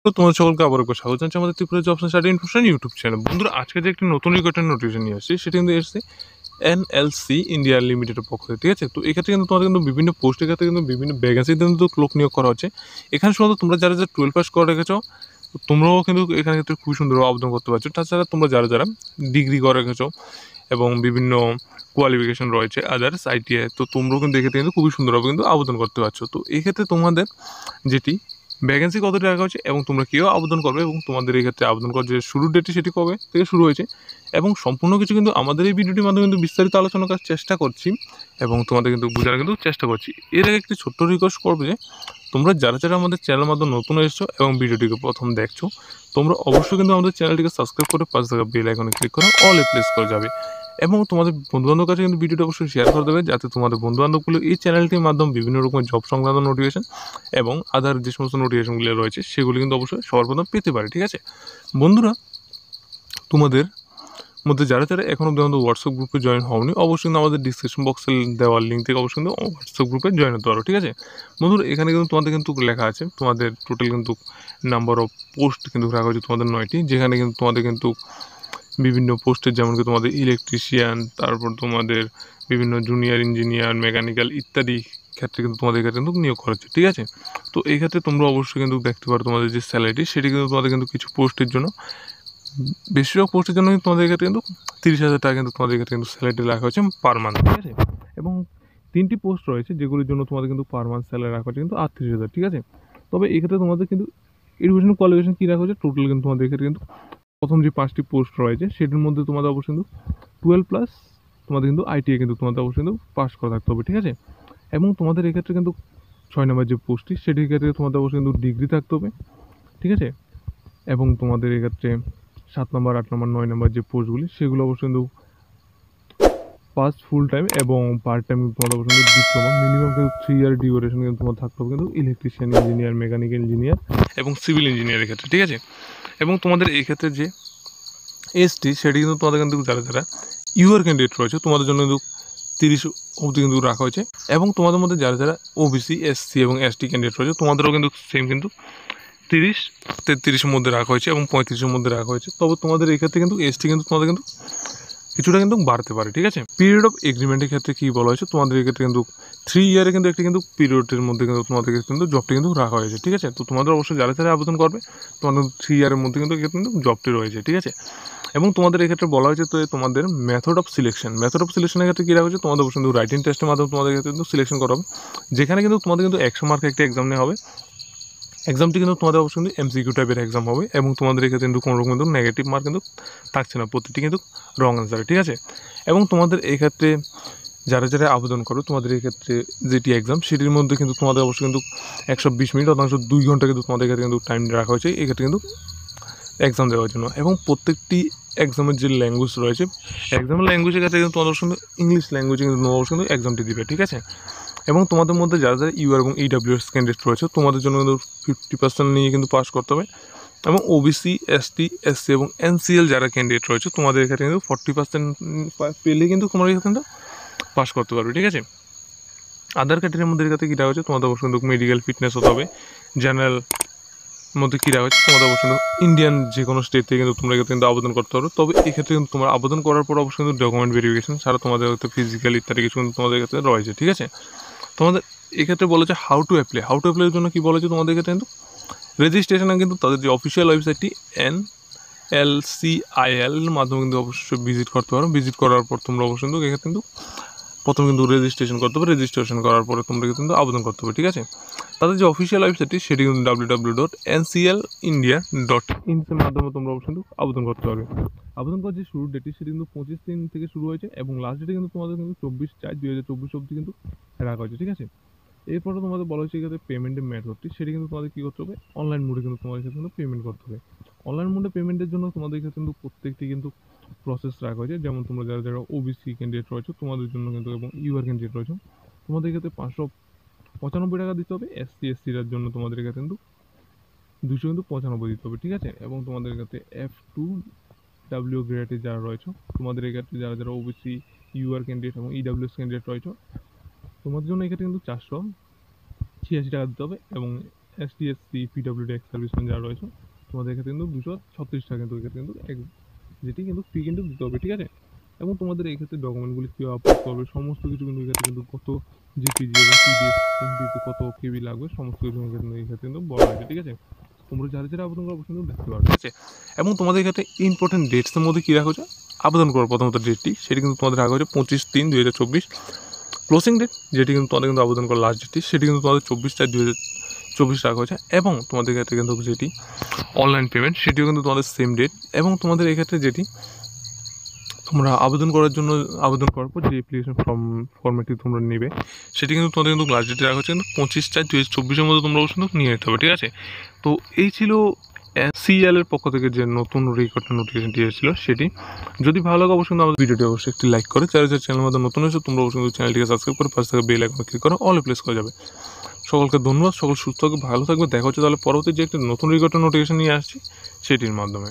তো তোমাদের সকলকে আবার একবার স্বাগত জানাচ্ছি আমাদের Tripura jobs and study information YouTube channel. বন্ধুরা, আজকে যে একটি নতুন রিক্রুটমেন্ট নোটিফিকেশন নিয়ে আসছে, সেটা কিন্তু এসেছে এনএলসি ইন্ডিয়া লিমিটেডের পক্ষ থেকে। ঠিক আছে, তো এক্ষেত্রে কিন্তু তোমাদের কিন্তু বিভিন্ন পোস্টের ক্ষেত্রে কিন্তু বিভিন্ন ভ্যাকেন্সিতে কিন্তু লোক নিয়োগ করা হচ্ছে। এখানে শুধু তোমরা যারা যারা 12 পাস করে রেখেছো, তো তোমরাও কিন্তু এখানে ক্ষেত্রে খুব সুন্দর আবেদন করতে পারছো। তাছাড়া তোমরা যারা যারা ডিগ্রি করে রেখেছো এবং বিভিন্ন কোয়ালিফিকেশন রয়েছে আদার্স আইটিআই, তো তোমরাও কিন্তু এক্ষেত্রে কিন্তু খুবই সুন্দরভাবে কিন্তু আবেদন করতে পারছো। তো এক্ষেত্রে তোমাদের যেটি ভ্যাকেন্সি কতটি রাখা হয়েছে এবং তোমরা কেউ আবেদন করবে এবং তোমাদের এই ক্ষেত্রে আবেদন করার যে শুরুর ডেটটি সেটি কবে থেকে শুরু হয়েছে এবং সম্পূর্ণ কিছু কিন্তু আমাদের এই ভিডিওটির মাধ্যমে কিন্তু বিস্তারিত আলোচনা করার চেষ্টা করছি এবং তোমাদের কিন্তু বোঝার কিন্তু চেষ্টা করছি। এর আগে একটি ছোট্ট রিকোয়েস্ট করবে যে তোমরা যারা যারা আমাদের চ্যানেলের মাধ্যমে নতুন এসেছো এবং ভিডিওটিকে প্রথম দেখছো, তোমরা অবশ্যই কিন্তু আমাদের চ্যানেলটিকে সাবস্ক্রাইব করে পাশে থাকা বেল আইকনে ক্লিক করে অল এ প্লেস করে যাবে এবং তোমাদের বন্ধুবান্ধবের কাছে কিন্তু ভিডিওটা অবশ্যই শেয়ার করে দেবে, যাতে তোমাদের বন্ধুবান্ধবগুলো এই চ্যানেলটির মাধ্যমে বিভিন্ন রকমের জব সংক্রান্ত নোটিফিকেশন এবং আদার যে সমস্ত নোটিফিকেশনগুলো রয়েছে সেগুলি কিন্তু অবশ্যই সবার প্রথম পেতে পারে। ঠিক আছে বন্ধুরা, তোমাদের মধ্যে যারা যারা এখন অব্দি আমাদের হোয়াটসঅ্যাপ গ্রুপে জয়েন হওনি, অবশ্যই কিন্তু আমাদের ডিসক্রিপশন বক্সে দেওয়ার লিঙ্ক থেকে অবশ্যই কিন্তু হোয়াটসঅ্যাপ গ্রুপে জয়েন হতে পারো। ঠিক আছে বন্ধুরা, এখানে কিন্তু তোমাদের কিন্তু লেখা আছে তোমাদের টোটাল কিন্তু নাম্বার অফ পোস্ট কিন্তু রাখা হয়েছে তোমাদের 9টি, যেখানে কিন্তু তোমাদের কিন্তু বিভিন্ন পোস্টের যেমন কি তোমাদের ইলেকট্রিশিয়ান, তারপর তোমাদের বিভিন্ন জুনিয়র ইঞ্জিনিয়ার, মেকানিক্যাল ইত্যাদি ক্ষেত্রে কিন্তু তোমাদের ক্ষেত্রে কিন্তু নিয়োগ করা হচ্ছে। ঠিক আছে, তো এই ক্ষেত্রে তোমরা অবশ্যই কিন্তু দেখতে পারো তোমাদের যে স্যালারি সেটি কিন্তু তোমাদের কিন্তু কিছু পোস্টের জন্য, বেশিরভাগ পোস্টের জন্য কিন্তু তোমাদের ক্ষেত্রে কিন্তু 30,000 টাকা কিন্তু তোমাদের ক্ষেত্রে কিন্তু স্যালারি রাখা হচ্ছে পার মান্থ। ঠিক আছে, এবং 3টি পোস্ট রয়েছে যেগুলির জন্য তোমাদের কিন্তু পার মান্থ স্যালারি রাখা হচ্ছে কিন্তু 38,000। ঠিক আছে, তবে এই ক্ষেত্রে তোমাদের কিন্তু এডুকেশন কোয়ালিফিকেশন কী রাখা হচ্ছে, টোটাল কিন্তু তোমাদের ক্ষেত্রে কিন্তু প্রথম যে 5টি পোস্ট রয়েছে সেটির মধ্যে তোমাদের অবশ্যই কিন্তু 12 প্লাস তোমাদের কিন্তু আইটিআই কিন্তু তোমাদের অবশ্যই কিন্তু পাস করা থাকতে হবে। ঠিক আছে, এবং তোমাদের এক্ষেত্রে কিন্তু 6 নম্বর যে পোস্টটি সেটির ক্ষেত্রে তোমাদের অবশ্যই কিন্তু ডিগ্রি থাকতে হবে। ঠিক আছে, এবং তোমাদের এক্ষেত্রে 7 নম্বর, 8 নম্বর, 9 নম্বর যে পোস্টগুলি সেগুলো অবশ্যই কিন্তু পাস ফুল টাইম এবং পার্ট টাইম তোমাদের অবশ্যই কিন্তু ডিপ্লোমা মিনিমাম কিন্তু 3 ইয়ার ডিউরেশন কিন্তু তোমার থাকতে হবে কিন্তু ইলেকট্রিশিয়ান ইঞ্জিনিয়ার, মেকানিক্যাল ইঞ্জিনিয়ার এবং সিভিল ইঞ্জিনিয়ারের ক্ষেত্রে। ঠিক আছে, এবং তোমাদের এই ক্ষেত্রে যে এসটি সেটি কিন্তু তোমাদের কিন্তু যারা যারা ইউআর ক্যান্ডিডেট রয়েছে তোমাদের জন্য কিন্তু 30 অবধি কিন্তু রাখা হয়েছে এবং তোমাদের মধ্যে যারা যারা ওবিসি, এসসি এবং এসটি ক্যান্ডিডেট রয়েছে তোমাদেরও কিন্তু সেম কিন্তু 30-33-এর মধ্যে রাখা হয়েছে এবং 35-এর মধ্যে রাখা হয়েছে। তবে তোমাদের এই ক্ষেত্রে কিন্তু এসটি কিন্তু তোমাদের কিন্তু কিছুটা কিন্তু বাড়তে পারে। ঠিক আছে, পিরিয়ড অফ এগ্রিমেন্টের ক্ষেত্রে কী বলা হয়েছে, তোমাদের এই ক্ষেত্রে কিন্তু 3 ইয়ারে কিন্তু একটি কিন্তু পিরিয়ডের মধ্যে কিন্তু তোমাদের কিন্তু জবটি কিন্তু রাখা হয়েছে। ঠিক আছে, তো তোমাদের অবশ্যই যারা যারা আবেদন করবে তোমাদের 3 ইয়ারের মধ্যে কিন্তু কিন্তু জবটি রয়েছে। ঠিক আছে, এবং তোমাদের এক্ষেত্রে বলা হয়েছে তো তোমাদের মেথড অফ সিলেকশনের ক্ষেত্রে কী রাখা হয়েছে, তোমাদের অবশ্যই কিন্তু রাইটিং টেস্টের মাধ্যমে তোমাদের ক্ষেত্রে কিন্তু সিলেকশন করা হবে, যেখানে কিন্তু তোমাদের কিন্তু 100 মার্কের একটি এক্সাম নেওয়া হবে। এক্সামটি কিন্তু তোমাদের অবশ্যই কিন্তু এমসিকিউ টাইপের এক্সাম হবে এবং তোমাদের এক্ষেত্রে কিন্তু কোনো রকম কিন্তু নেগেটিভ মার্ক কিন্তু থাকছে না, প্রতিটি কিন্তু রং অ্যান্সার। ঠিক আছে, এবং তোমাদের এই ক্ষেত্রে যারা যারা আবেদন করো তোমাদের এই ক্ষেত্রে যেটি এক্সাম সেটির মধ্যে কিন্তু তোমাদের অবশ্যই কিন্তু 120 মিনিট অর্থাৎ 2 ঘন্টা কিন্তু তোমাদের ক্ষেত্রে কিন্তু টাইম রাখা হয়েছে এক্ষেত্রে কিন্তু এক্সাম দেওয়ার জন্য। এবং প্রত্যেকটি এক্সামের যে ল্যাঙ্গুয়েজ রয়েছে, এক্সামের ল্যাঙ্গুয়েজের ক্ষেত্রে কিন্তু তোমাদের সঙ্গে ইংলিশ ল্যাঙ্গুয়েজে কিন্তু তোমাদের কিন্তু এক্সামটি দিবে। ঠিক আছে, এবং তোমাদের মধ্যে যারা যারা ইউআর এবং ইডাব্লিউএস ক্যান্ডিডেট রয়েছে তোমাদের জন্য কিন্তু 50% নিয়ে কিন্তু পাস করতে হবে এবং ওবিসি, এসটি, এসসি এবং এনসিএল যারা ক্যান্ডিডেট রয়েছে তোমাদের এখানে কিন্তু 40% পেলে কিন্তু তোমরা কিন্তু পাস করতে পারবে। ঠিক আছে, আধার কার্ডের মধ্যে ক্ষেত্রে কী রাখা হচ্ছে, তোমাদের অবশ্যই কিন্তু মেডিকেল ফিটনেস হতে হবে। জেনারেল মধ্যে কী রাখা হচ্ছে, তোমাদের অবশ্যই কিন্তু ইন্ডিয়ান যে কোনো স্টেট থেকে কিন্তু তোমরা কিন্তু আবেদন করতে পারো। তবে এক্ষেত্রে কিন্তু তোমরা আবেদন করার পর অবশ্যই কিন্তু ডকুমেন্ট ভেরিফিকেশন ছাড়া তোমাদের হয়তো ফিজিক্যাল ইত্যাদি কিছু কিন্তু তোমাদের ক্ষেত্রে রয়েছে। ঠিক আছে, তোমাদের এক্ষেত্রে বলেছে হাউ টু অ্যাপ্লাইয়ের জন্য কী বলেছে, তোমাদের ক্ষেত্রে কিন্তু রেজিস্ট্রেশনে কিন্তু তাদের যে অফিসিয়াল ওয়েবসাইটটি NLCIL এর মাধ্যমে কিন্তু অবশ্যই ভিজিট করতে পারো। ভিজিট করার পর তোমরা অবশ্যই কিন্তু এক্ষেত্রে কিন্তু প্রথমে কিন্তু রেজিস্ট্রেশন করতে হবে, রেজিস্ট্রেশন করার পরে তোমরা কিন্তু আবেদন করতে হবে। ঠিক আছে, তাদের যে অফিসিয়াল ওয়েবসাইটটি সেটি কিন্তু www.nclindia.in এর মাধ্যমে তোমরা অবশ্যই কিন্তু আবেদন করতে পারবে। আবেদন করার যে শুরুর ডেটটি সেটি কিন্তু 25 দিন থেকে শুরু হয়েছে এবং লাস্ট ডেটে কিন্তু তোমাদের কিন্তু 24/4/2024 অবধি কিন্তু রাখা হয়েছে। ঠিক আছে, এরপরে তোমাদের বলা হয়েছে এক্ষেত্রে পেমেন্টের মেথডটি সেটি কিন্তু তোমাদের কী করতে হবে, অনলাইন মোডে কিন্তু তোমাদের ক্ষেত্রে কিন্তু পেমেন্ট করতে হবে। অনলাইন মোডে পেমেন্টের জন্য তোমাদের ক্ষেত্রে কিন্তু প্রত্যেকটি কিন্তু প্রসেস রাখা হয়েছে, যেমন তোমরা যারা যারা ওবিসি ক্যান্ডিডেট রয়েছে তোমাদের জন্য কিন্তু এবং ইউআর ক্যান্ডিডেট রয়েছে তোমাদের ক্ষেত্রে 595 টাকা দিতে হবে। এসসিটার জন্য তোমাদের ক্ষেত্রে কিন্তু 295 দিতে হবে। ঠিক আছে, এবং তোমাদের ক্ষেত্রে F2W গ্রেডে যারা রয়েছে তোমাদের এক্ষেত্রে যারা যারা ওবিসি, ইউআর ক্যান্ডিডেট এবং ইডাব্লিউএস ক্যান্ডিডেট রয়েছে তোমাদের জন্য এক্ষেত্রে কিন্তু 486 টাকা দিতে হবে এবং STSC PWD এক্স সার্ভিসম্যান যারা রয়েছে তোমাদের এখানে কিন্তু 236 টাকা কিন্তু এখানে কিন্তু যেটি কিন্তু ফি কিন্তু দিতে হবে, ঠিক আছে। এবং তোমাদের এই ক্ষেত্রে ডকুমেন্টগুলি কীভাবে আপলোড করবে সমস্ত কিছু কিন্তু এখানে কিন্তু কত জিপিজি এবং পিডিএফ এমপিতে কত কেবি লাগবে সমস্ত কিছু কিন্তু এই ক্ষেত্রে কিন্তু বলা হয়েছে, ঠিক আছে। তোমরা যারা যারা আবেদন করবো কিন্তু দেখতে পারবে, ঠিক আছে। এবং তোমাদের এখানে ইম্পর্টেন্ট ডেটসের মধ্যে কী রাখা হচ্ছে, আবেদন করার প্রথমত ডেটটি সেটি কিন্তু তোমাদের রাখা হচ্ছে 25/3/2024। ক্লোজিং ডেট যেটি কিন্তু তোমাদের কিন্তু আবেদন করার লাস্ট ডেটটি সেটি কিন্তু তোমাদের 24/4/2024 রাখা হয়েছে। এবং তোমাদের ক্ষেত্রে কিন্তু যেটি অনলাইন পেমেন্ট সেটিও কিন্তু তোমাদের সেম ডেট। এবং তোমাদের এক্ষেত্রে যেটি তোমরা আবেদন করার জন্য আবেদন করার পর যে অ্যাপ্লিকেশন ফর্মেটটি তোমরা নেবে সেটি কিন্তু তোমাদের কিন্তু লাস্ট ডেটে রাখা হচ্ছে কিন্তু 25/4/2024 মধ্যে তোমরা কিন্তু নিয়ে নিতে হবে, ঠিক আছে। তো এই ছিল সিএল এর পক্ষ থেকে যে নতুন রিক্রুটমেন্ট নোটিফিকেশনটি এসেছিল সেটি। যদি ভালো লাগে অবশ্যই আমাদের ভিডিওটি অবশ্যই একটি লাইক করে, যারা যারা চ্যানেলের মধ্যে নতুন হয়েছে তোমরা অবশ্যই চ্যানেলটিকে সাবস্ক্রাইব করে পাশে থাকা বেল আইকনে ক্লিক করে অল প্লেস করে যাবে। সকলকে ধন্যবাদ, সকল সুস্থ থাকবে, ভালো থাকবে। দেখা হচ্ছে তাহলে পরবর্তী যে একটি নতুন রিক্রুটমেন্ট নোটিফিকেশন নিয়ে আসছি সেটির মাধ্যমে।